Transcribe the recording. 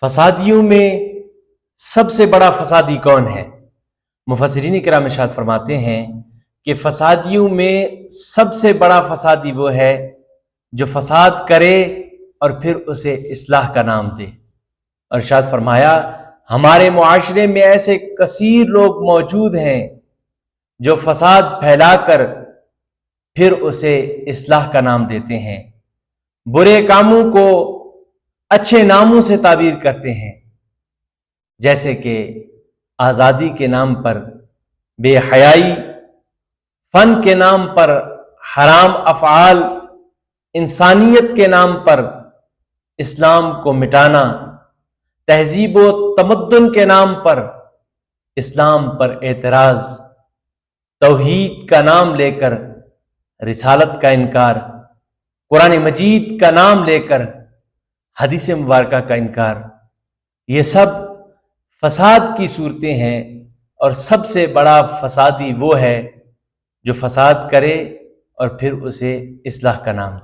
فسادیوں میں سب سے بڑا فسادی کون ہے؟ مفسرین کرام ارشاد فرماتے ہیں کہ فسادیوں میں سب سے بڑا فسادی وہ ہے جو فساد کرے اور پھر اسے اصلاح کا نام دے۔ اور ارشاد فرمایا ہمارے معاشرے میں ایسے کثیر لوگ موجود ہیں جو فساد پھیلا کر پھر اسے اصلاح کا نام دیتے ہیں، برے کاموں کو اچھے ناموں سے تعبیر کرتے ہیں، جیسے کہ آزادی کے نام پر بے حیائی، فن کے نام پر حرام افعال، انسانیت کے نام پر اسلام کو مٹانا، تہذیب و تمدن کے نام پر اسلام پر اعتراض، توحید کا نام لے کر رسالت کا انکار، قرآن مجید کا نام لے کر حدیث مبارکہ کا انکار، یہ سب فساد کی صورتیں ہیں۔ اور سب سے بڑا فسادی وہ ہے جو فساد کرے اور پھر اسے اصلاح کا نام دے۔